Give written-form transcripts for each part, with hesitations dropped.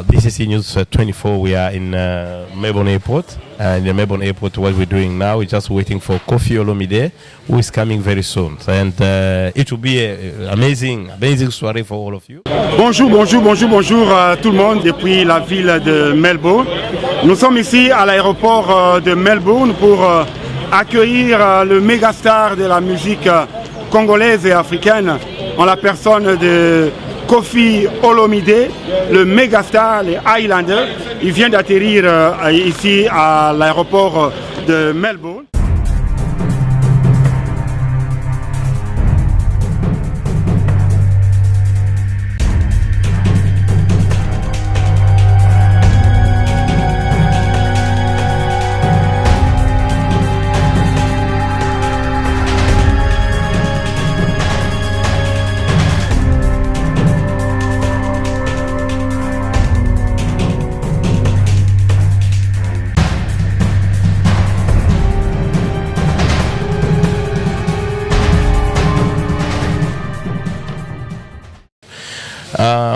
This is News 24. We are in Melbourne Airport. In the Melbourne Airport, what we're doing now is just waiting for Koffi Olomide, who is coming very soon. And it will be an amazing soirée for all of you. Bonjour à tout le monde depuis la ville de Melbourne. Nous sommes ici à l'aéroport de Melbourne pour accueillir le mégastar de la musique congolaise et africaine en la personne de Koffi Olomide, le mégastar, les Highlanders. Il vient d'atterrir ici à l'aéroport de Melbourne.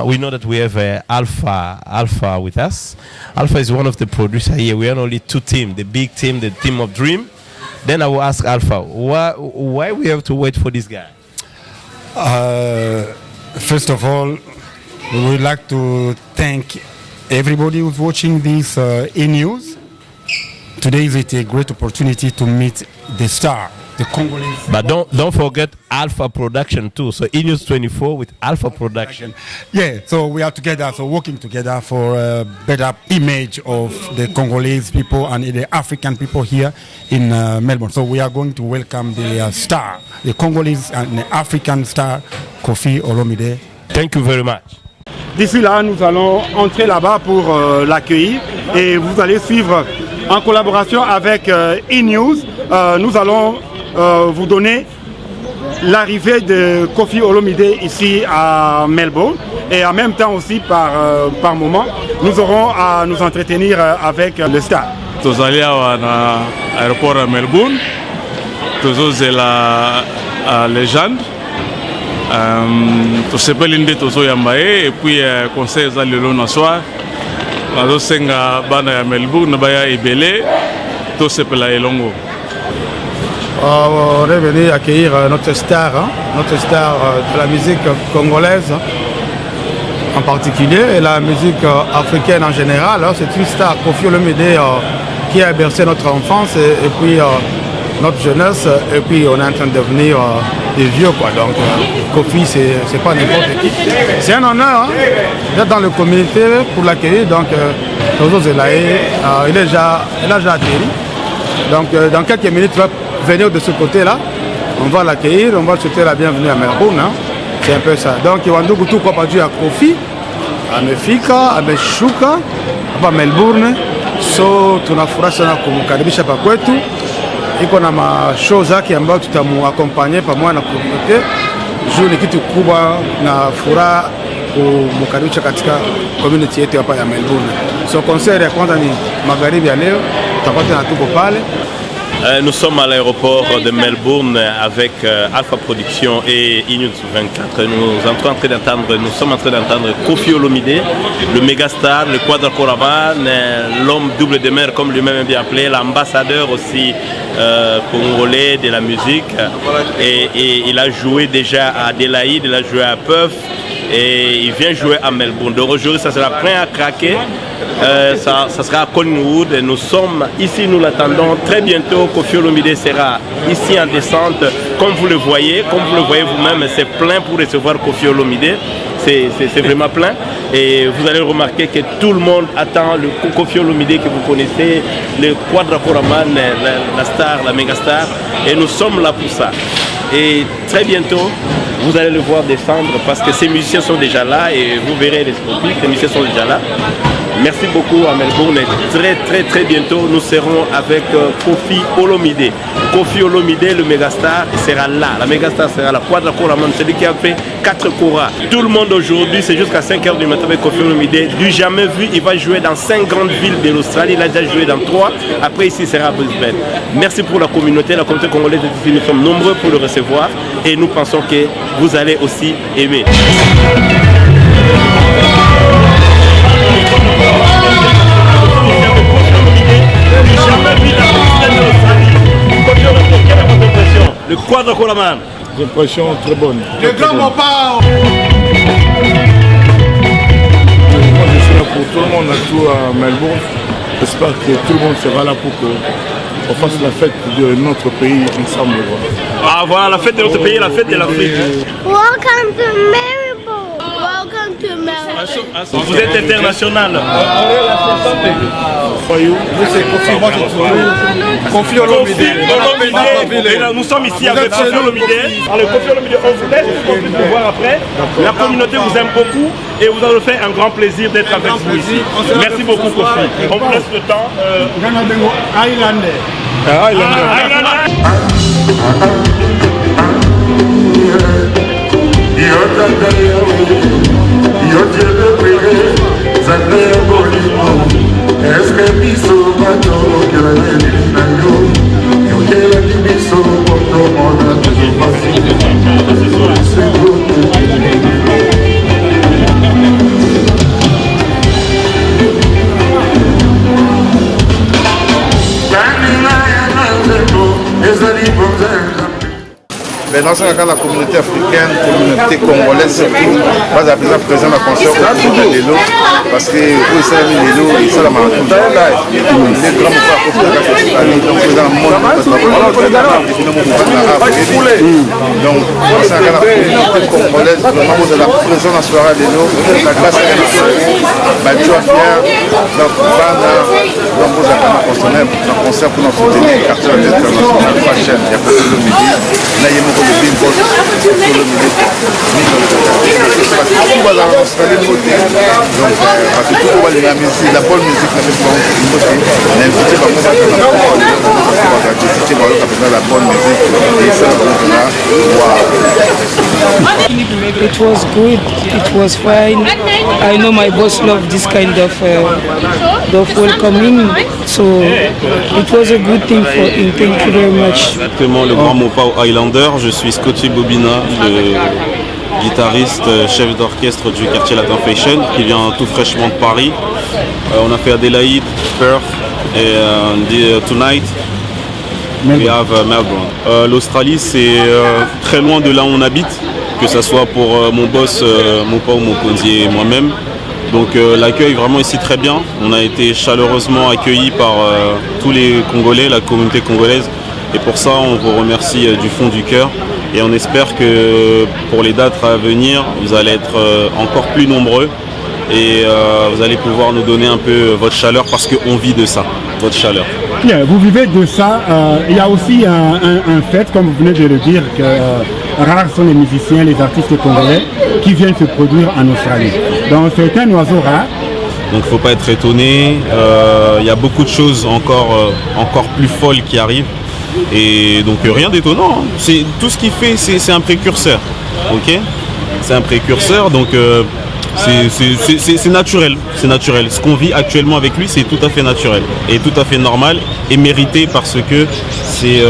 We know that we have Alpha with us. Alpha is one of the producers here. We are only two teams, the big team, the team of Dream. Then I will ask Alpha, why we have to wait for this guy? First of all, we would like to thank everybody who's watching this e-news. Today is a great opportunity to meet the star, the Congolese. But don't forget Alpha Production too. So e-news 24 with Alpha Production. Yeah, so we are together, so working together for a better image of the Congolese people and the African people here in Melbourne. So we are going to welcome the star, the Congolese and the African star, Koffi Olomide. Thank you very much. D'ici là, nous allons entrer là-bas pour l'accueillir et vous allez suivre en collaboration avec e-news. Nous allons vous donner l'arrivée de Koffi Olomide ici à Melbourne et en même temps aussi par moment nous aurons à nous entretenir avec le star. Nous allons à l'aéroport à Melbourne, nous sommes la légende, nous sommes l'indé tozo yambaye et puis conseil za lelo na soir, nous sommes bana ya Melbourne baya ibele, tout sepela elongo. On est venu accueillir notre star de la musique congolaise en particulier et la musique africaine en général. C'est une star, Koffi Olomide, qui a bercé notre enfance et puis notre jeunesse et puis on est en train de devenir des vieux quoi. Donc Koffi c'est pas n'importe qui. C'est un honneur d'être dans la communauté pour l'accueillir. Donc il a déjà atterri. Donc dans quelques minutes il va venir de ce côté-là, on va l'accueillir, on va souhaiter la bienvenue à Melbourne. C'est un peu ça. Donc, il y a beaucoup de choses à Koffi, à Mefika, à Meshuka, à Melbourne. So, tunafurahi sana kumkaribisha hapa kwetu. Iko na mashow zake ambayo tutamuaccompagner pamoja na community. Juu ni kitu kubwa na furaha kumkaribisha katika community yetu hapa ya Melbourne. So, concert ya kwanza ni magharibi ya leo, tutapata na tuko pale. Nous sommes à l'aéroport de Melbourne avec Alpha Production et e-news 24. Nous sommes en train d'entendre Koffi Olomide, le mégastar, le quadracoraman, l'homme double de mer comme lui-même est bien appelé, l'ambassadeur aussi congolais de la musique. Et il a joué déjà à Adélaïde, il a joué à Perth et il vient jouer à Melbourne. Donc aujourd'hui ça sera prêt à craquer. Ça sera à Collingwood. Nous sommes ici, nous l'attendons très bientôt. Koffi Olomide sera ici en descente. Comme vous le voyez vous-même, c'est plein pour recevoir Koffi Olomide. C'est vraiment plein. Et vous allez remarquer que tout le monde attend le Koffi Olomide que vous connaissez, le quadracoraman, la star, la mégastar. Et nous sommes là pour ça. Et très bientôt, vous allez le voir descendre parce que ces musiciens sont déjà là et vous verrez les spectacles, les musiciens sont déjà là. Merci beaucoup à Melbourne et très bientôt nous serons avec Koffi Olomide. Koffi Olomide, le mégastar, sera là. La mégastar sera la quadracoraman, celui qui a fait 4 koras. Tout le monde aujourd'hui, c'est jusqu'à 5h du matin avec Koffi Olomide. Du jamais vu, il va jouer dans 5 grandes villes de l'Australie. Il a déjà joué dans 3. Après ici, il sera à Brisbane. Merci pour la communauté congolaise ici. Nous sommes nombreux pour le recevoir et nous pensons que vous allez aussi aimer. squadra con la mano. J'ai l'impression très bonne. Le grand Mopao. Moi je suis là pour tout le monde, à tout à Melbourne. J'espère que tout le monde sera là pour qu'on fasse la fête de notre pays ensemble. Ah voilà, la fête de notre pays, la fête de l'Afrique. Welcome to Melbourne. Welcome to Melbourne. Vous êtes international. Kofi Olomide. Nous sommes ici avec Kofi Olomide. Alors Kofi Olomide, on vous laisse pour vous voir après. La communauté vous aime beaucoup et vous allez faire un grand plaisir d'être avec vous ici. Merci beaucoup Kofi. On vous laisse le temps. Maintenant, c'est la communauté africaine, la communauté congolaise surtout, pas à présent présent dans le concert de Lelo, parce que où ils sont mis Lelo, ils sont là maintenant. Les grands mouvements donc c'est dans le monde, donc c'est la communauté congolaise, vraiment vous êtes la présence dans la soirée de Lelo, la classe est là, tu vas faire, donc donc vous êtes un concert pour nous soutenir le quartier international fashion, il y a beaucoup de midi, là il y a beaucoup de bimbo, la bonne musique, It was good, it was fine. I know my boss loved this kind of welcoming, so it was a good thing for him. Thank you very much. Exactement, le grand Mopao Highlander. Je suis Scotty Bobina, le guitariste, chef d'orchestre du quartier Latin Fashion, qui vient tout fraîchement de Paris. On a fait Adélaïde, Perth et tonight we have Melbourne. L'Australie, c'est très loin de là où on habite, que ce soit pour mon boss Mopao Mokonzi et moi-même. Donc l'accueil vraiment ici très bien. On a été chaleureusement accueillis par tous les Congolais, la communauté congolaise. Et pour ça, on vous remercie du fond du cœur. Et on espère que pour les dates à venir, vous allez être encore plus nombreux. Et vous allez pouvoir nous donner un peu votre chaleur parce qu'on vit de ça, votre chaleur. Bien, vous vivez de ça. Il y a aussi un fait, comme vous venez de le dire, que rares sont les musiciens, les artistes congolais qui viennent se produire en Australie. Donc c'est un oiseau rare. Donc il ne faut pas être étonné. Il y a beaucoup de choses encore plus folles qui arrivent. Et donc rien d'étonnant. Hein. Tout ce qu'il fait, c'est un précurseur. Ok, c'est un précurseur, donc c'est naturel. C'est naturel. Ce qu'on vit actuellement avec lui, c'est tout à fait naturel et tout à fait normal et mérité parce que c'est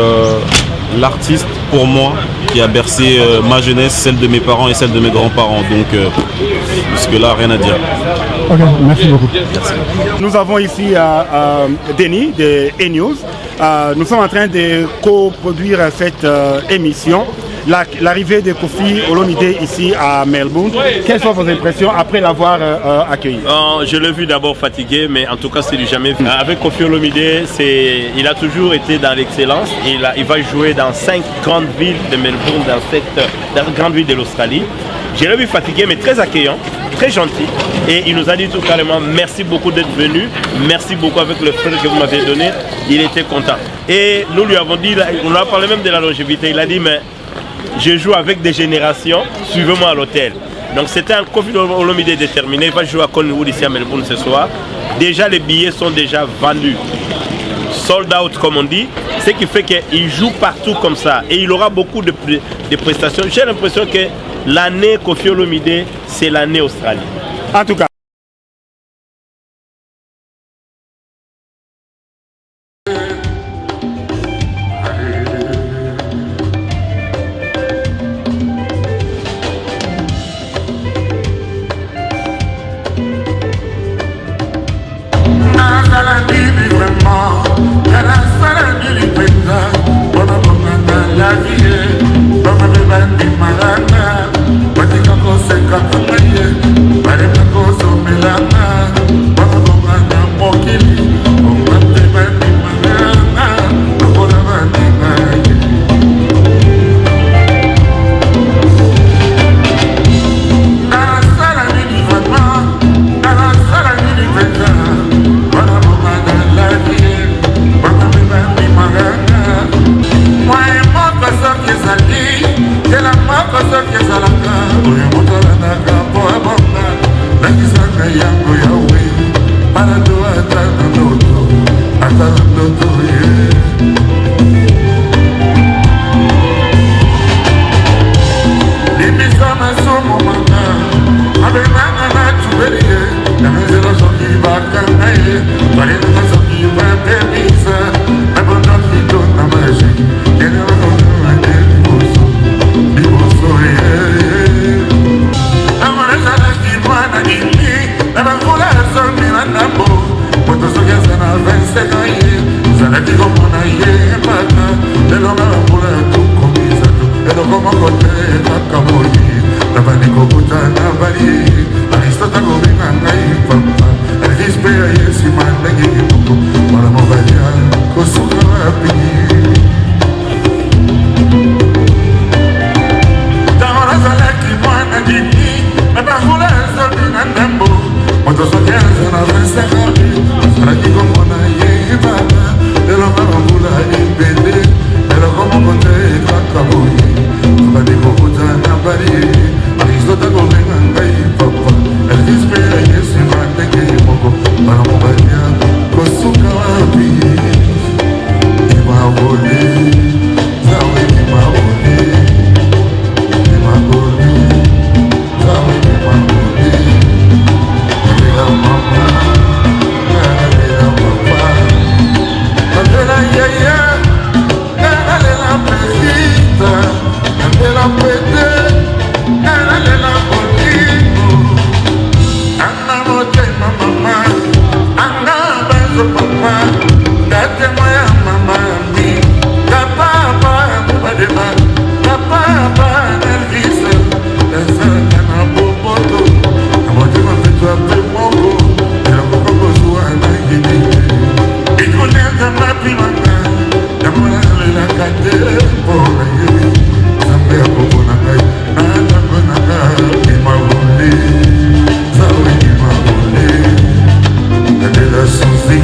l'artiste pour moi qui a bercé ma jeunesse, celle de mes parents et celle de mes grands-parents. Donc jusque-là, rien à dire. Ok, merci beaucoup. Merci. Nous avons ici Denis de E-News. Nous sommes en train de coproduire cette émission. L'arrivée de Kofi Olomide ici à Melbourne, quelles sont vos impressions après l'avoir accueilli? Je l'ai vu d'abord fatigué, mais en tout cas c'est du jamais vu. Avec Kofi Olomide, il a toujours été dans l'excellence. Il va jouer dans 5 grandes villes de Melbourne, dans la grande ville de l'Australie. Je l'ai vu fatigué, mais très accueillant, très gentil. Et il nous a dit tout carrément merci beaucoup d'être venu, merci beaucoup avec le frère que vous m'avez donné. Il était content. Et nous lui avons dit, on a parlé même de la longévité, il a dit mais je joue avec des générations, suivez-moi à l'hôtel. Donc c'était un Kofi Olomide déterminé, il va jouer à Collingwood ici à Melbourne ce soir. Déjà les billets sont déjà vendus, sold out comme on dit, ce qui fait qu'il joue partout comme ça. Et il aura beaucoup de prestations. J'ai l'impression que l'année Kofi Olomide, c'est l'année Australie. En tout cas. La vie Suzy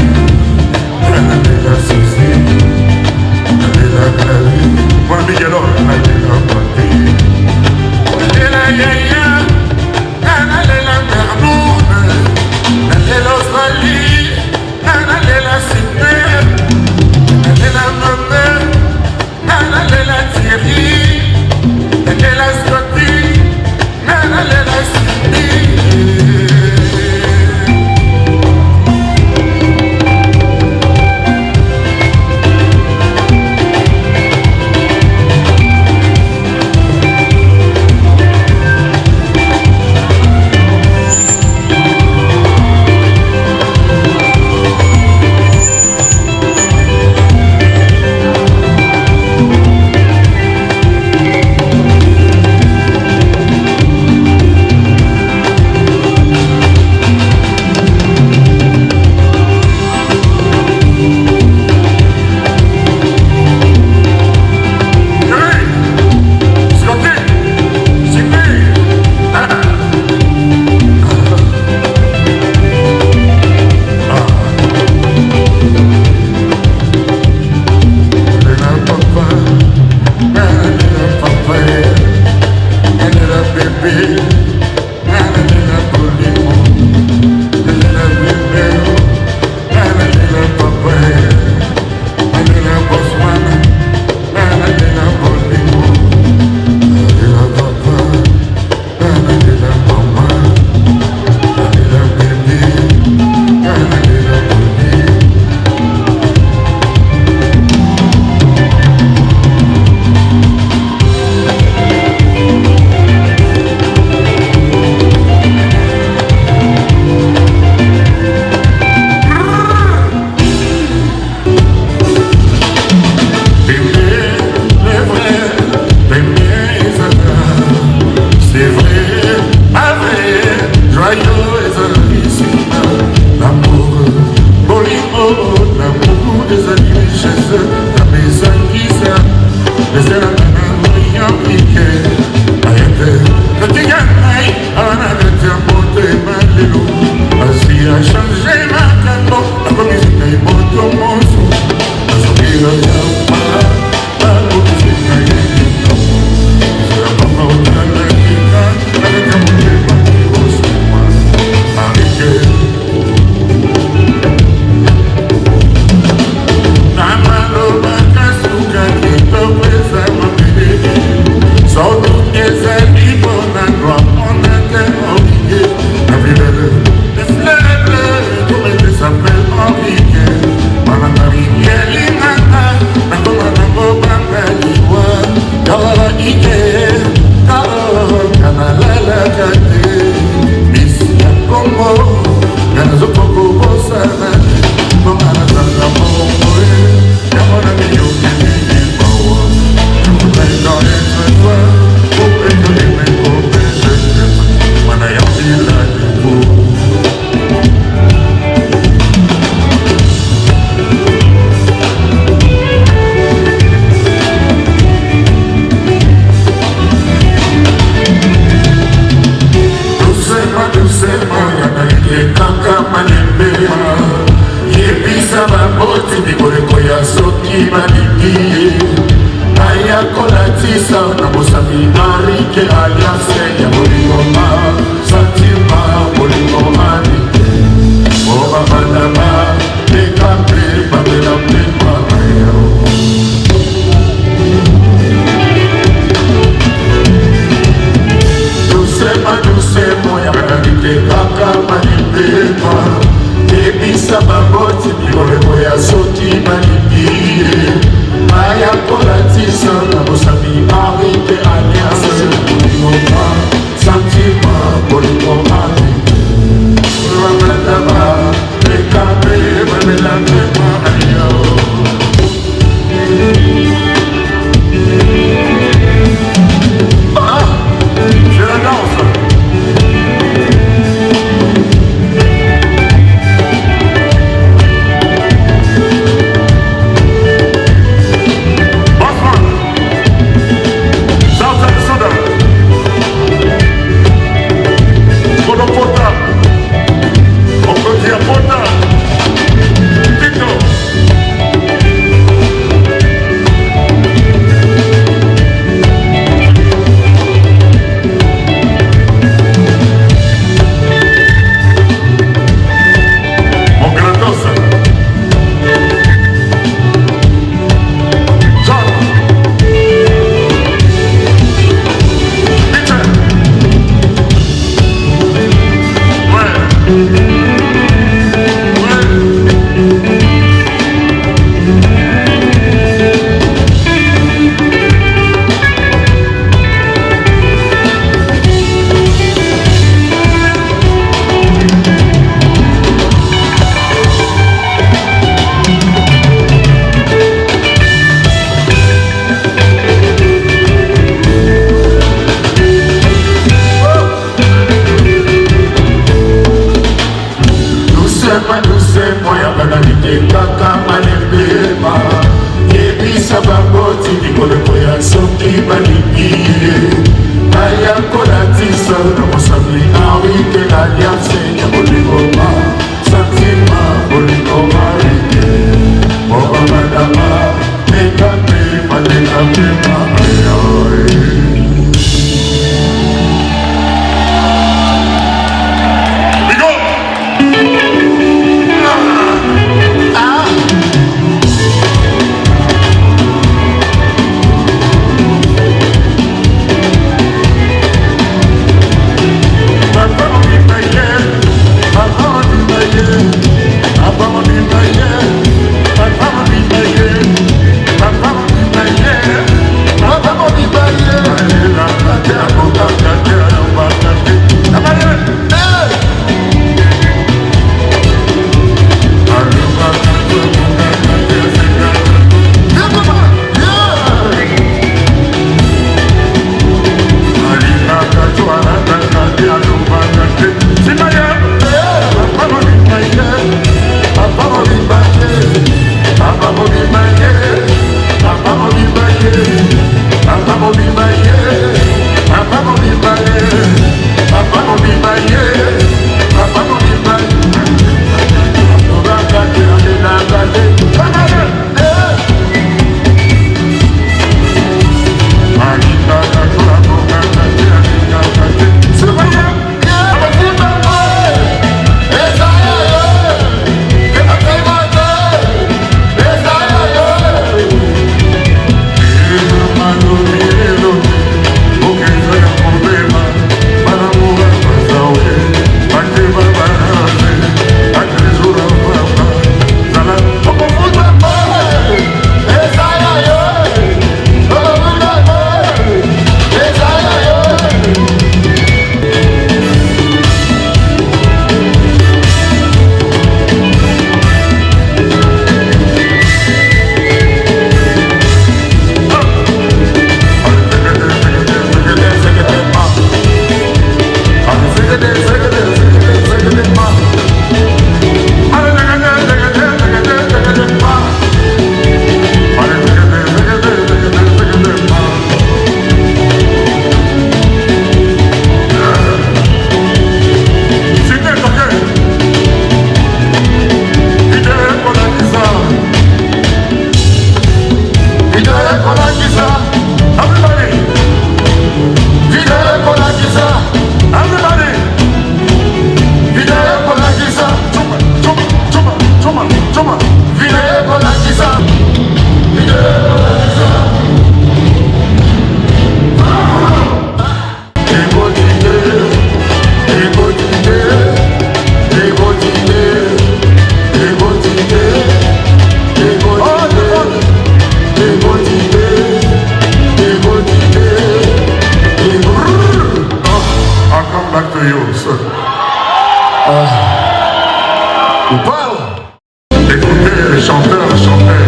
Écoutez les chanteurs chanter.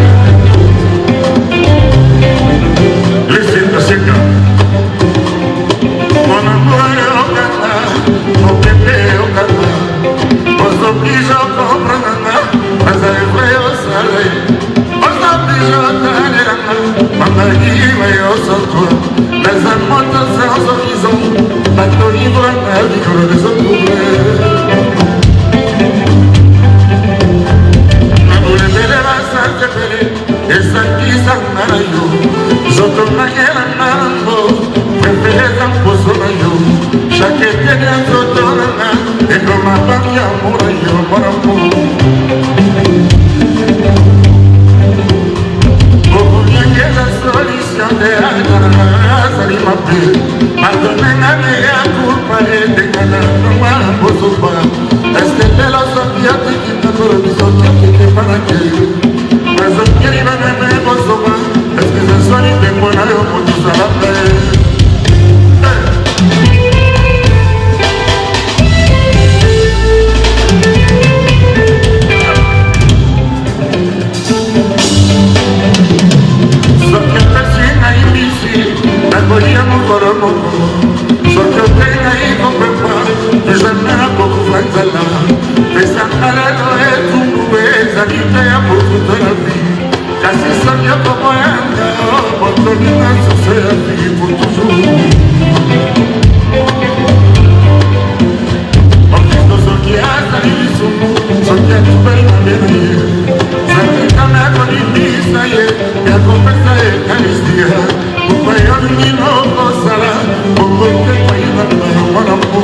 Listen to singer. Mon amour est au Ghana, mon bébé au Ghana. Aux obliges au Comprana, mais elle est vraie au soleil. Aux obliges au Tanirana, ma guille est au centre. Les amants sans horizon, bateau ivre, ma vie, les autres. Esa kisa na yo, zoto na yela mambo, prefereza mposo na yo, chaque tene zoto na, ego mabaki amura yo marambo. Boku nyangela solution de agara, sali mabe, madone na ya culpa de kana no marambo sopa. Este te la sofia te quita todo mi sofia que para que. Est-ce que ce soit les témoignages pour tout ça la paix? Ce que tu as ici, la folie à mon corps, ce que tu as comprends pas, je n'ai beaucoup fait là. Mais ça m'a l'air de tout nouer, ça dit pour toute la vie. Casi sabia como anda, oportunidad sucede aquí por toujours. Orquisto soquiata y sumo, soquiata perna venir. Santa me agonimiza y me acompesa Eucaristía. Un payor ni no gozará, pongo que paida para Guanapo.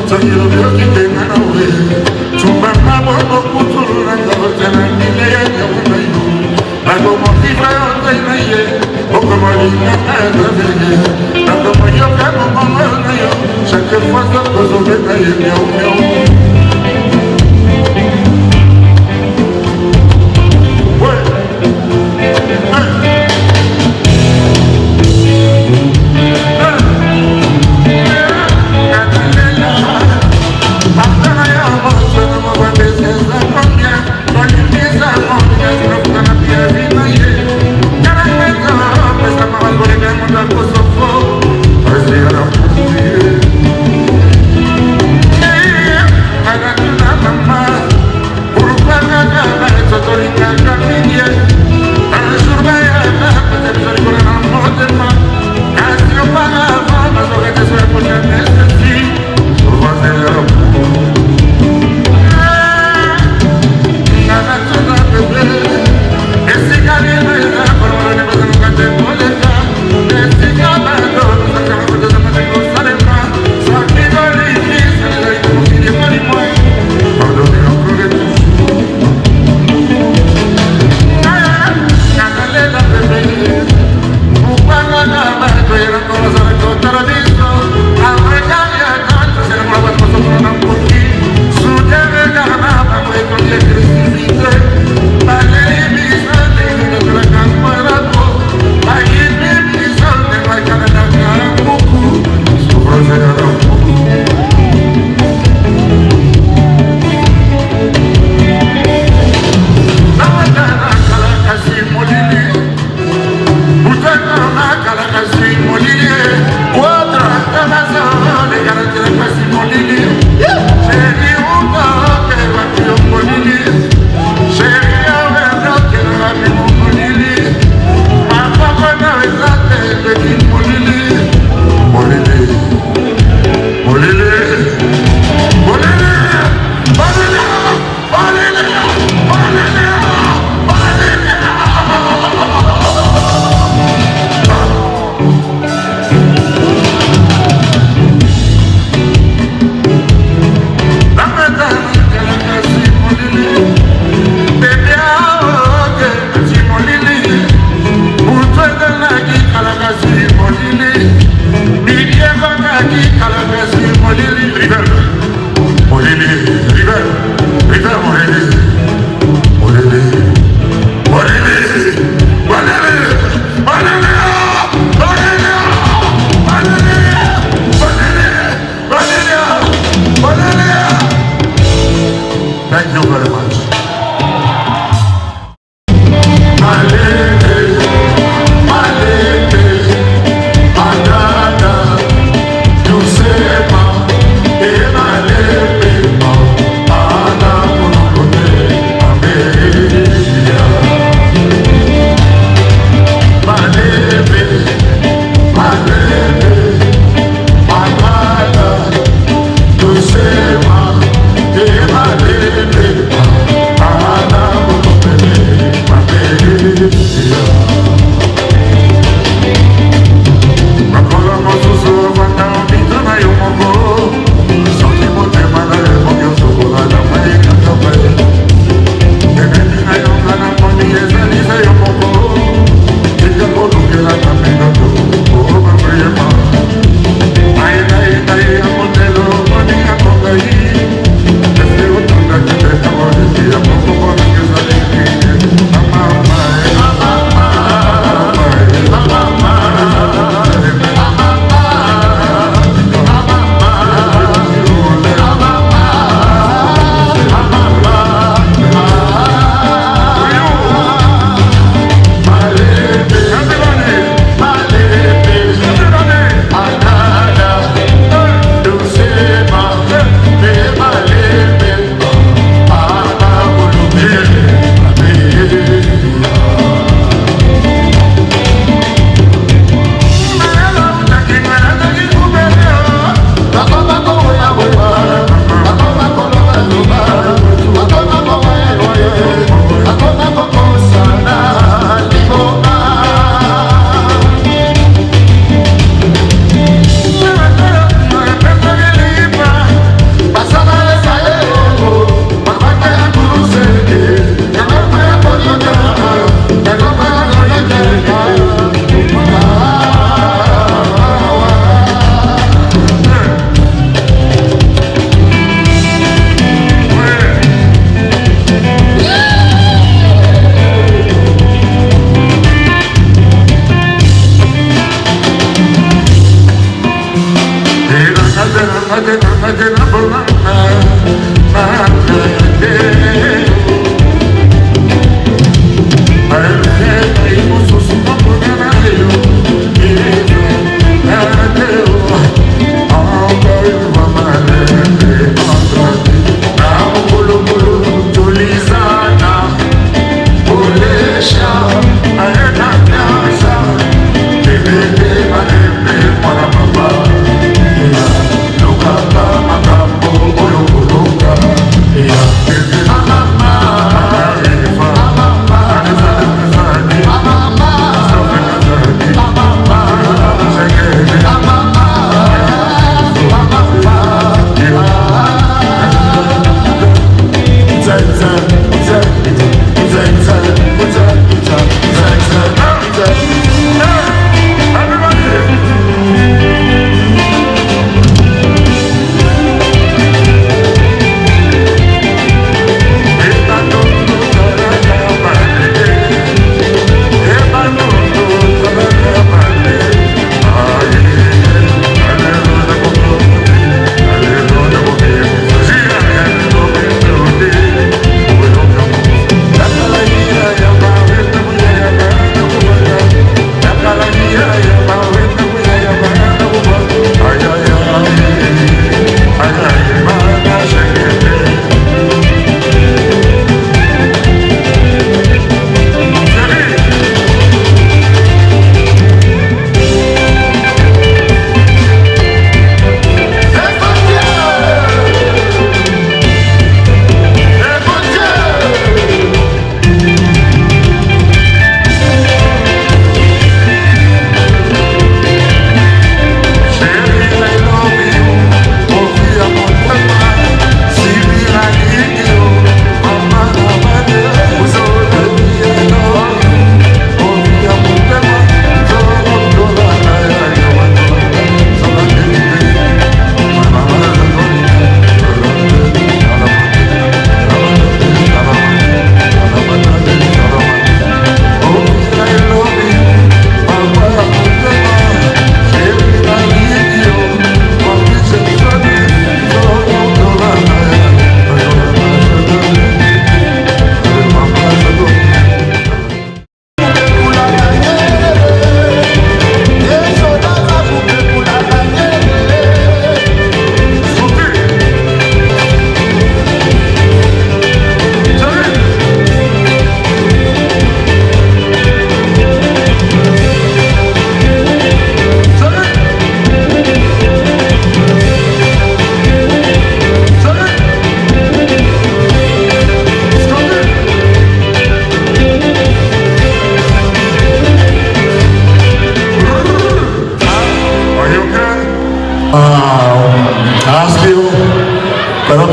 Soy yo veo que te ganaré. Chumba mabo no puturu na gozana ni le ya una yo. Hago motiva otra y naye, o como lina nada de. Na como yo como como na yo, chaque fois que cosa de naye miau miau. Yeah.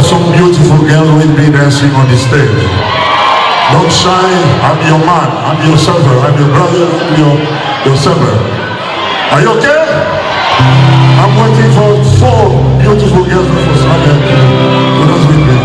Some beautiful girl will be dancing on the stage. Don't shy, I'm your man, I'm your server, I'm your brother, I'm your server. Are you okay? I'm waiting for 4 beautiful girls for Samuel to dance with me.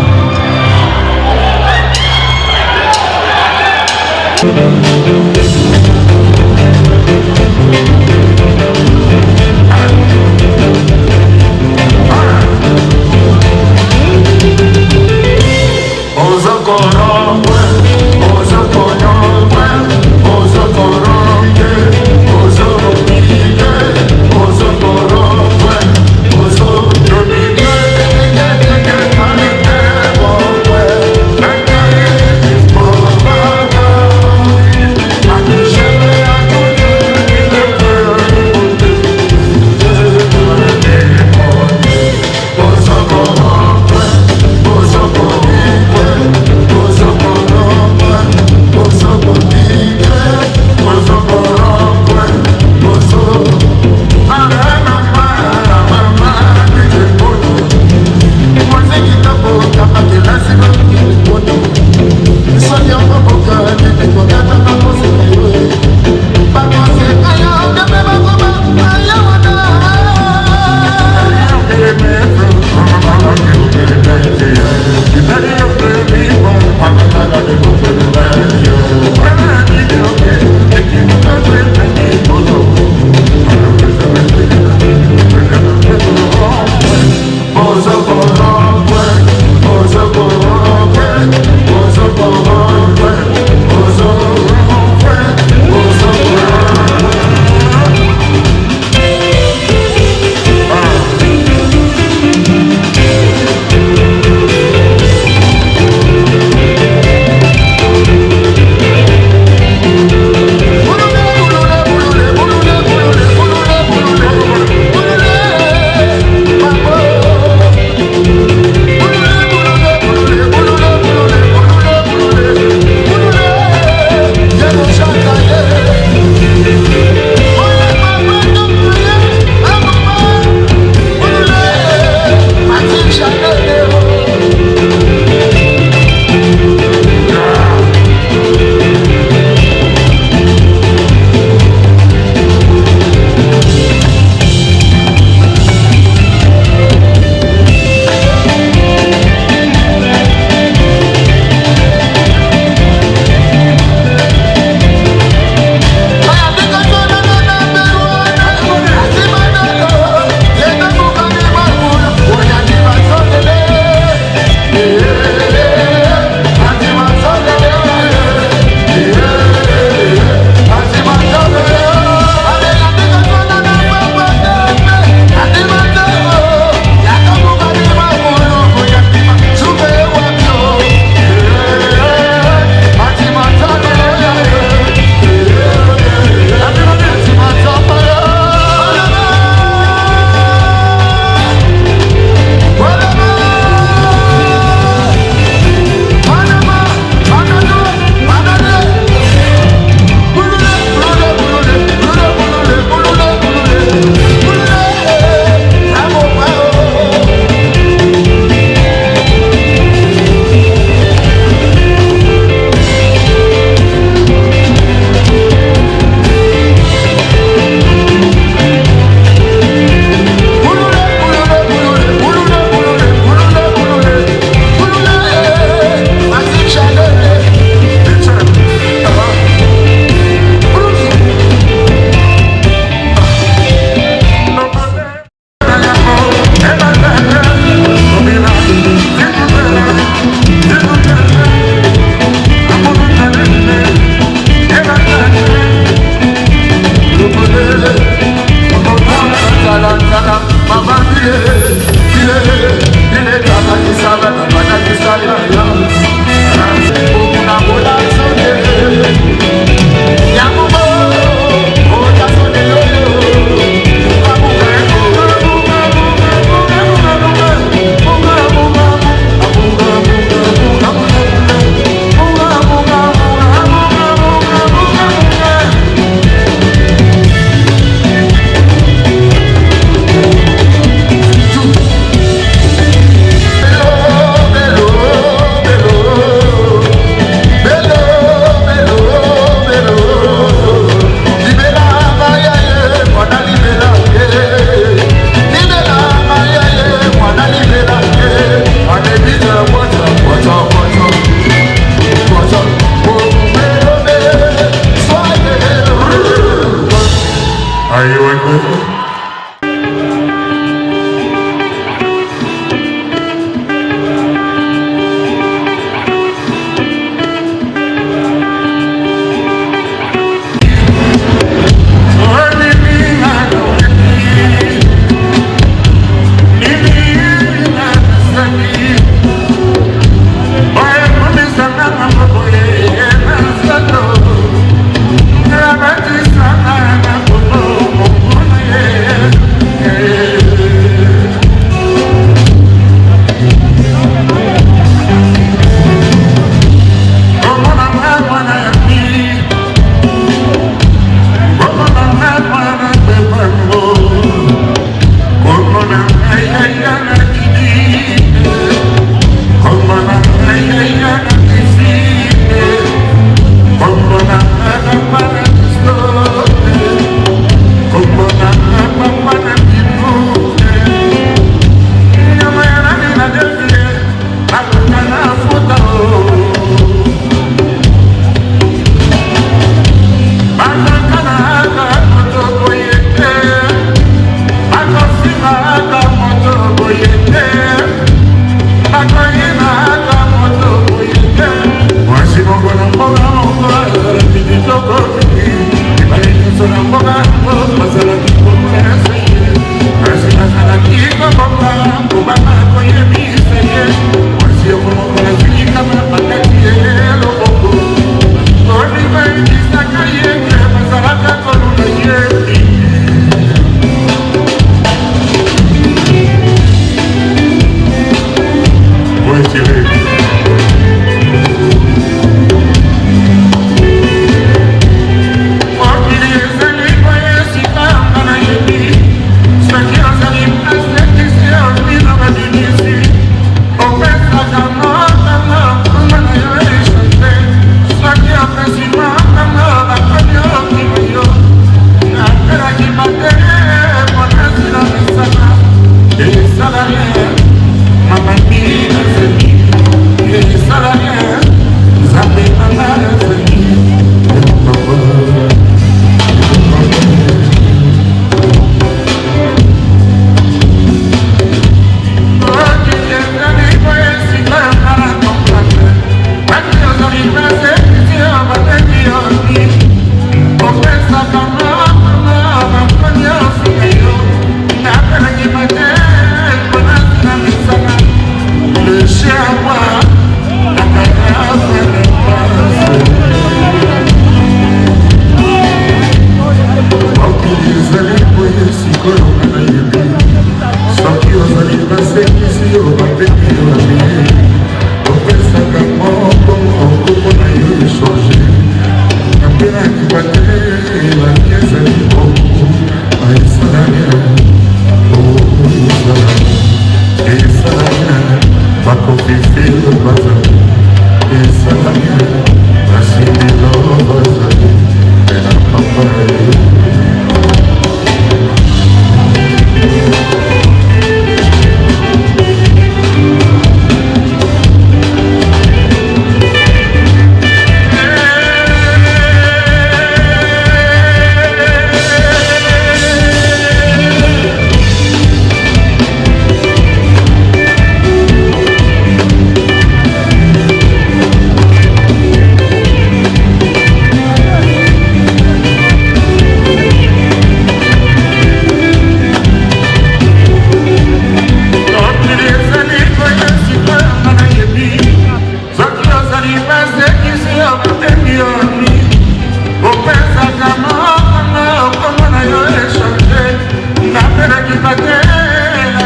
la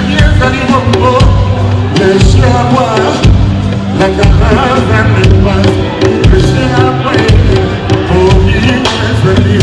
vie ezali bongo léger à boire la caravane n'est pas léger à boire pour vivre ezali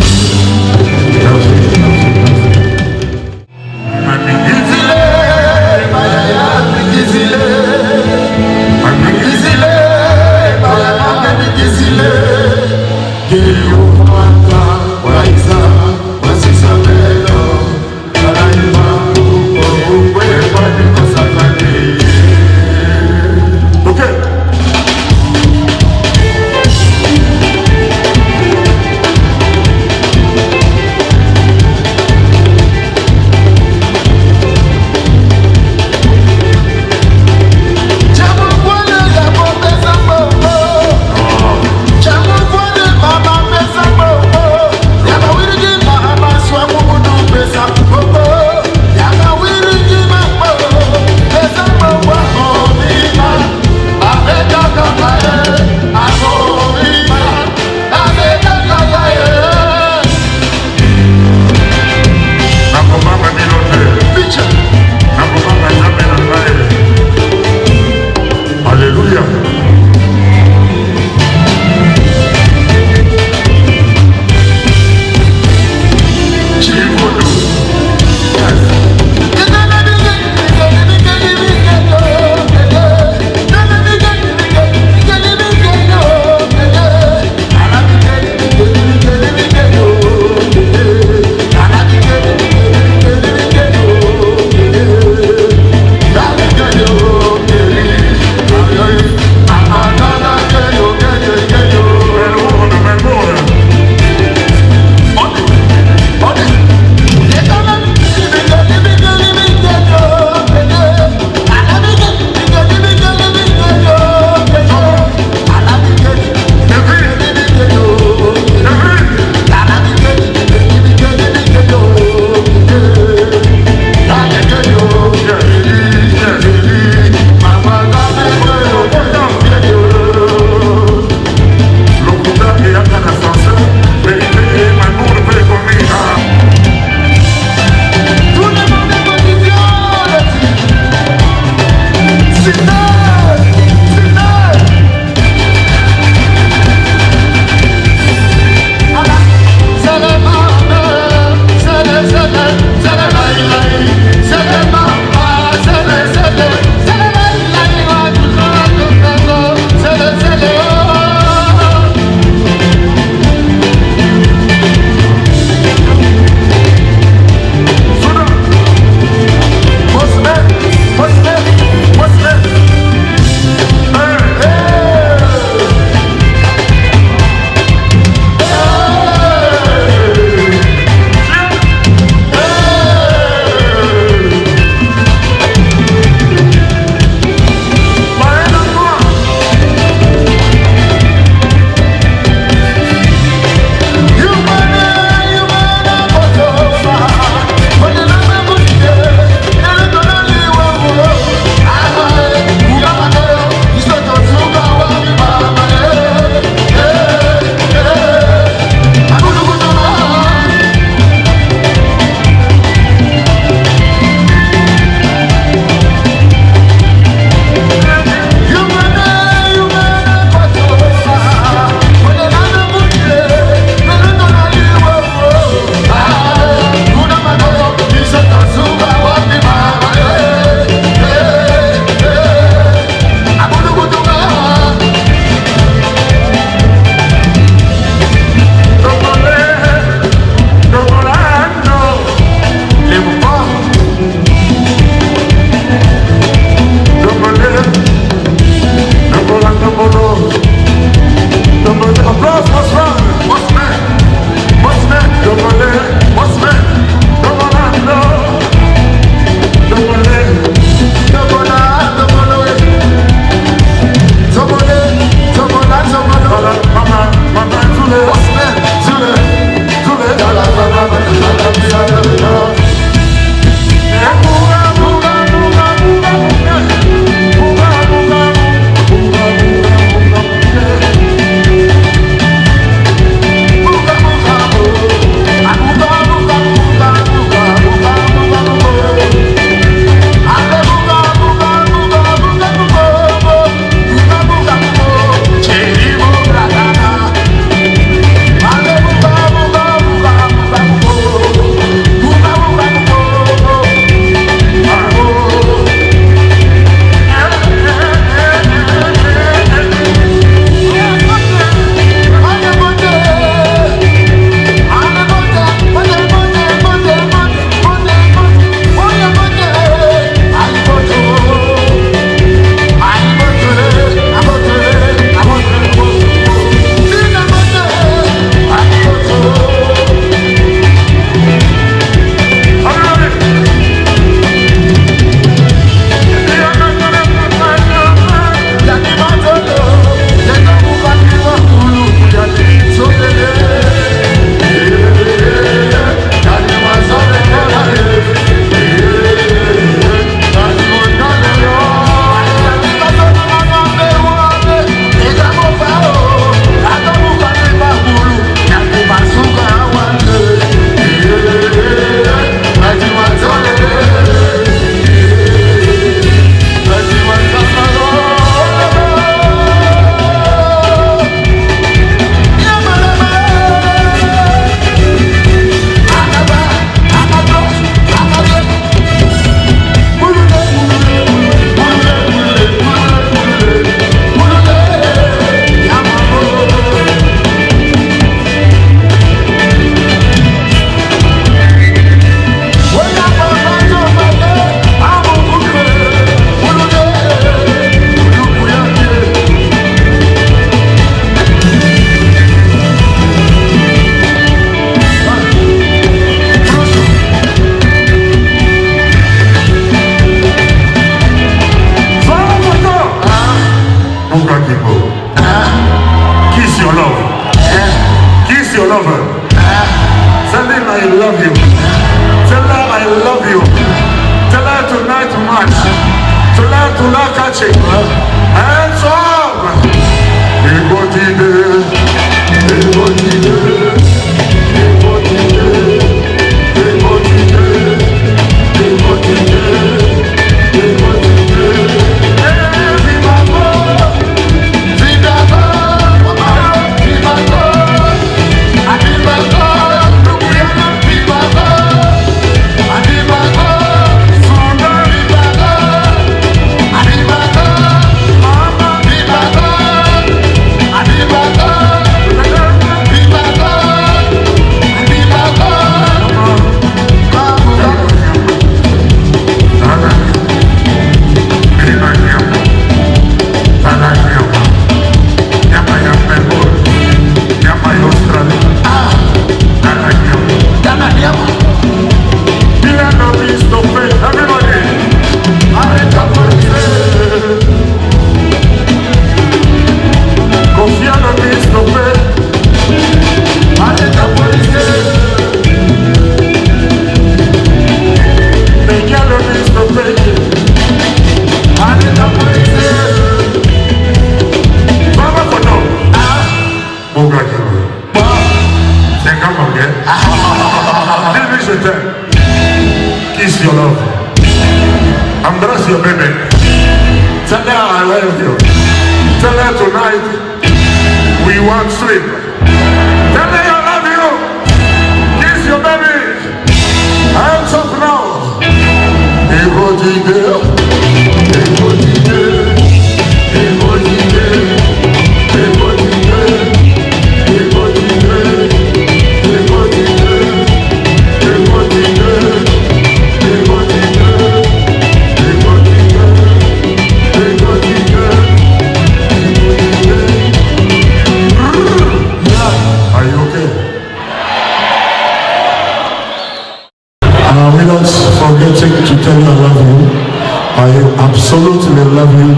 Absolutely love you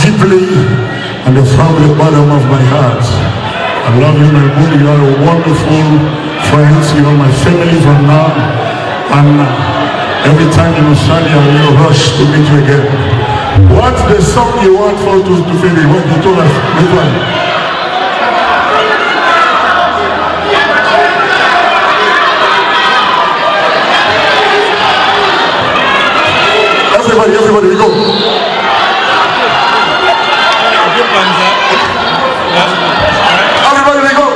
deeply and from the bottom of my heart. I love you, my boy. You are a wonderful friend. You are my family from now. And every time in Australia, we rush to meet you again. What's the song you want for to finish? What you told us? Which one? Everybody, we go. Everybody, we go.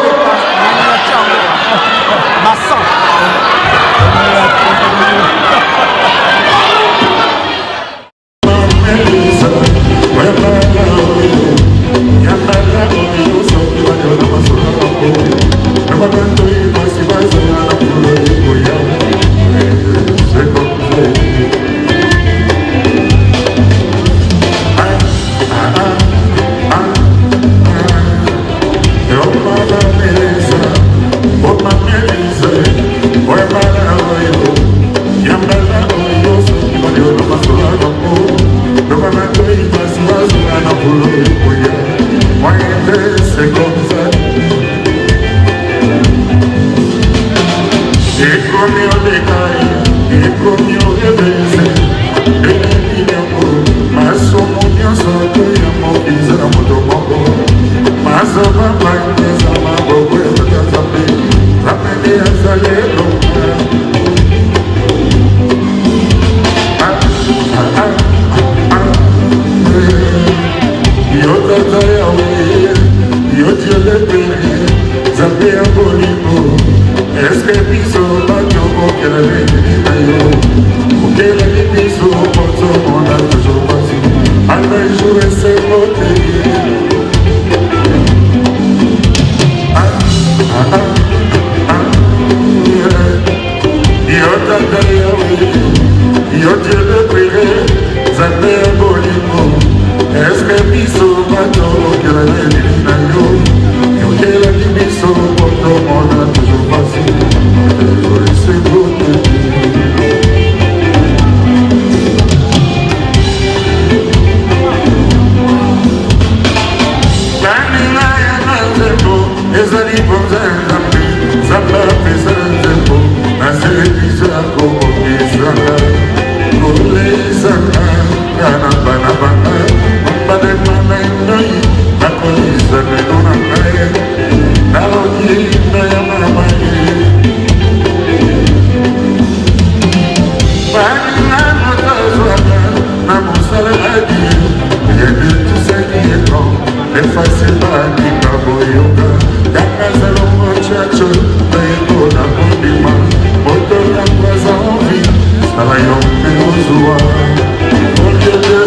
au lieu de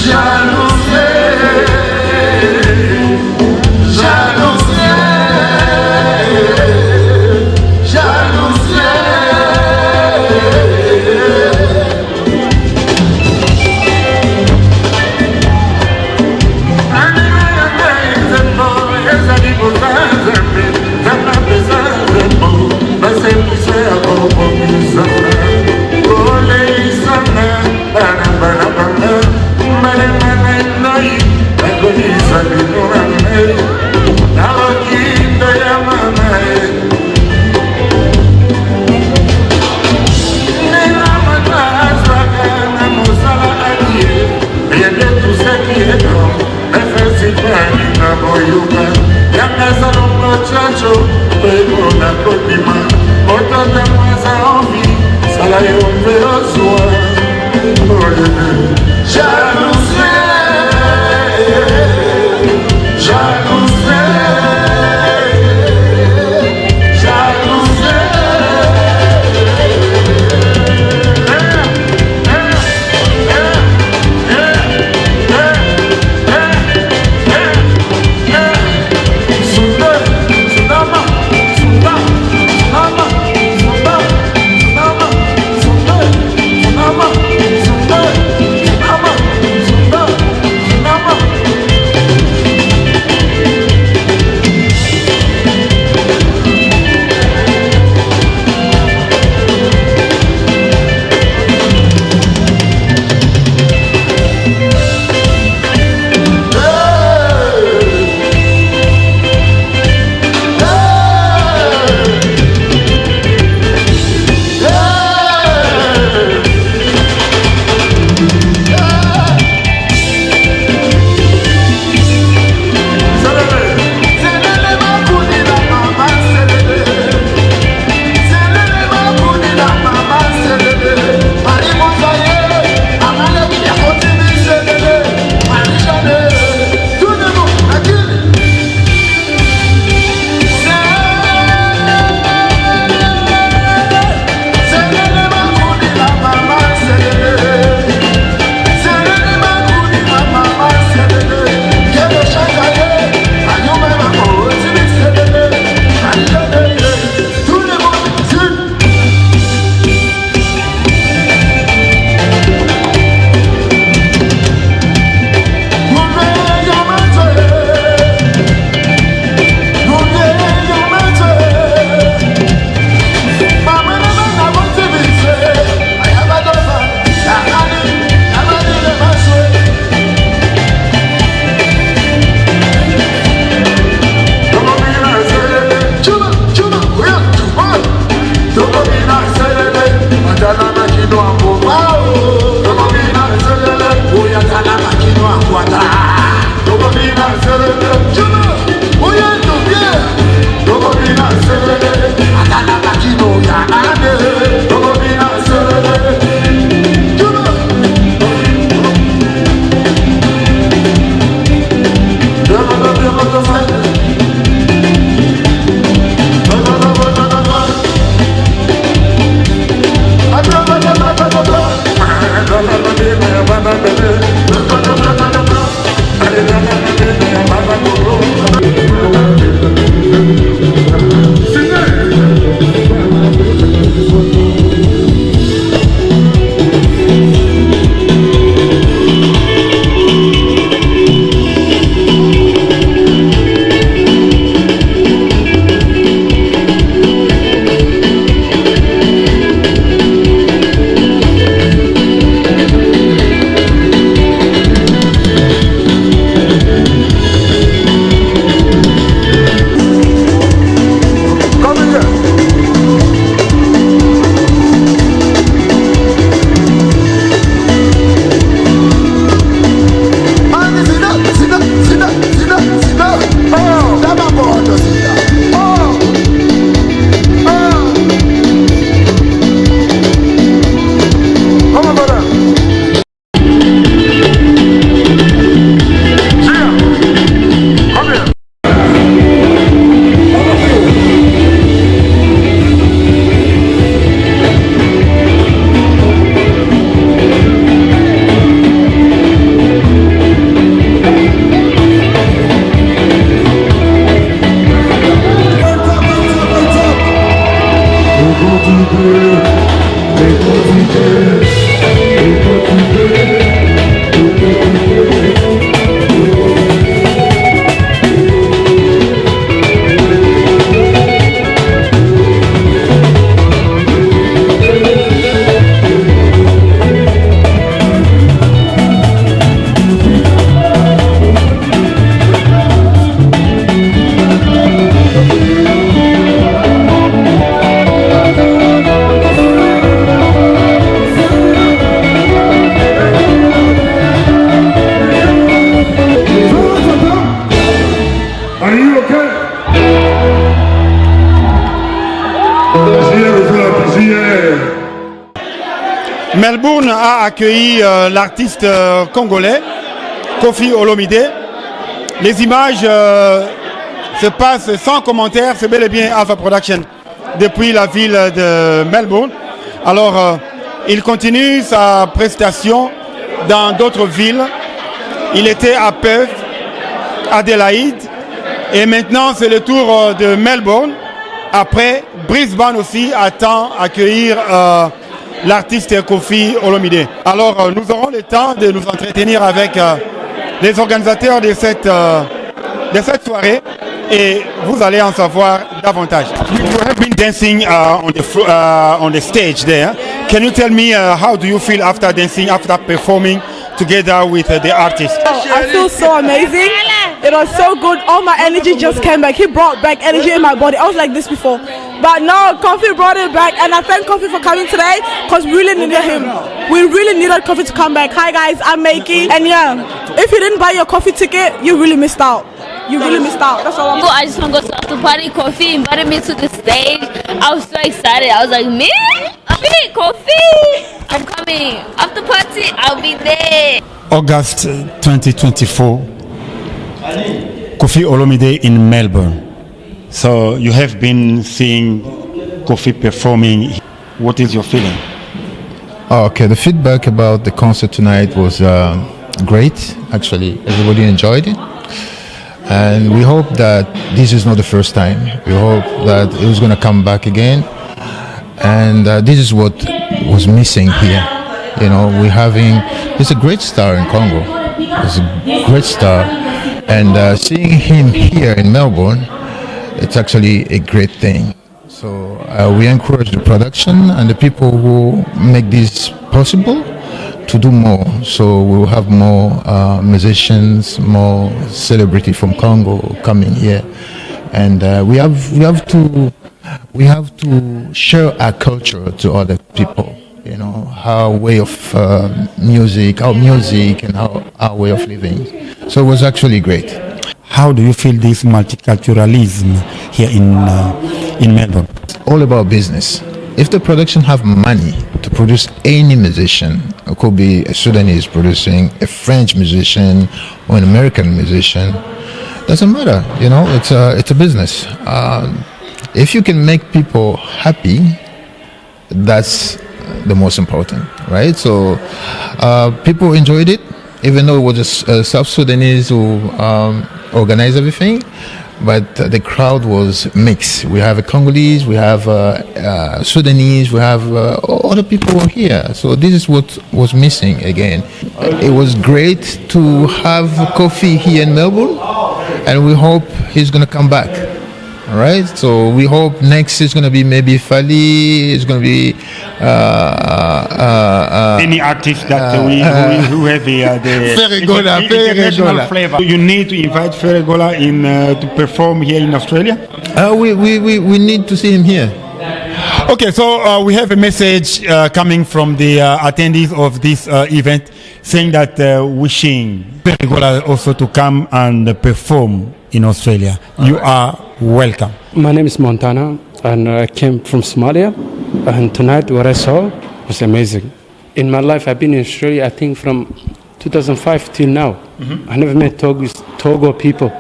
jalouser, jalouser, jalouser. Melbourne a accueilli l'artiste congolais Koffi Olomide. Les images se passent sans commentaire, c'est bel et bien Alpha Production depuis la ville de Melbourne. Alors, il continue sa prestation dans d'autres villes. Il était à Perth, Adélaïde, et maintenant c'est le tour de Melbourne. Après, Brisbane aussi attend accueillir l'artiste Koffi Olomide. Alors, nous aurons le temps de nous entretenir avec les organisateurs de cette soirée et vous allez en savoir davantage. You have been dancing on the stage there. Can you tell me how do you feel after dancing, after performing together with the artist? I feel so amazing. It was so good. All my energy just came back. He brought back energy in my body. I was like this before. But now Koffi brought it back, and I thank Koffi for coming today because we really needed him. We really needed Koffi to come back. Hi guys, I'm Makey. And yeah, if you didn't buy your Koffi ticket, you really missed out. You really missed out. That's all I'm saying. I just want to go to after party. Koffi invited me to the stage. I was so excited. I was like, man, Koffi, I'm coming. After party, I'll be there. August 2024, Koffi Olomide in Melbourne. So you have been seeing Koffi performing. What is your feeling? Okay, the feedback about the concert tonight was great. Actually, everybody enjoyed it. And we hope that this is not the first time. We hope that it was going to come back again. And this is what was missing here. You know, he's a great star in Congo. He's a great star. And seeing him here in Melbourne, it's actually a great thing. So we encourage the production and the people who make this possible to do more. So we will have more musicians, more celebrity from Congo coming here, and we have to share our culture to other people. You know, our way of music, and our way of living. So it was actually great. How do you feel this multiculturalism here in Melbourne? All about business. If the production have money to produce any musician, it could be a Sudanese producing, a French musician, or an American musician, doesn't matter. You know, it's a business. If you can make people happy, that's the most important, right? So people enjoyed it, even though it was a South Sudanese who organized everything. But the crowd was mixed. We have Congolese, we have Sudanese, we have other people here. So this is what was missing again. It was great to have Koffi here in Melbourne, and we hope he's going to come back. All right. So we hope next is going to be maybe Fali. It's going to be any artist that who have the international flavor. You need to invite Ferregola in to perform here in Australia. We need to see him here. Okay, so we have a message coming from the attendees of this event saying that wishing Ferregola also to come and perform in Australia. You are welcome. My name is Montana, and I came from Somalia. And tonight, what I saw was amazing. In my life, I've been in Australia, I think, from 2005 till now. Mm-hmm. I never met Togo people,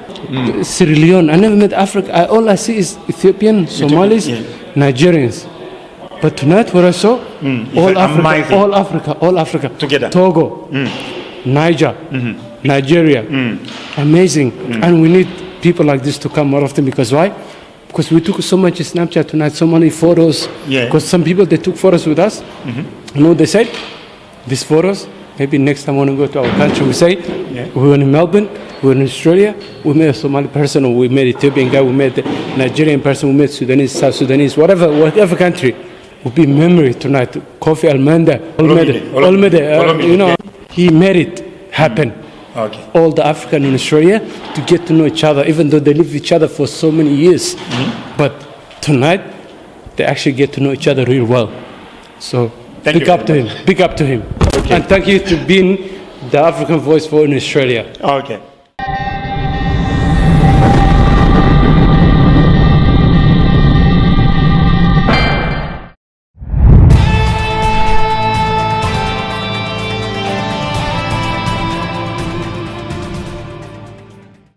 Sierra Leone. I never met Africa. All I see is Ethiopian, Somalis, Nigerians. But tonight, what I saw, all Africa, together. Togo, Niger, Nigeria, amazing. And we need people like this to come more often, because why? Because we took so much Snapchat tonight, so many photos. Yeah. Because some people, they took photos with us. You know what they said? These photos, maybe next time when we go to our country, we say, we were in Melbourne, we were in Australia, we met a Somali person, or we met an Ethiopian guy, we met a Nigerian person, we met Sudanese, South Sudanese, whatever country. Will be memory tonight. Koffi Olomide, you know, he made it happen. Okay. All the African in Australia to get to know each other, even though they live with each other for so many years. But tonight, they actually get to know each other real well. So big up to him. Big up to him. Okay. And thank you to being the African voice for in Australia. Okay.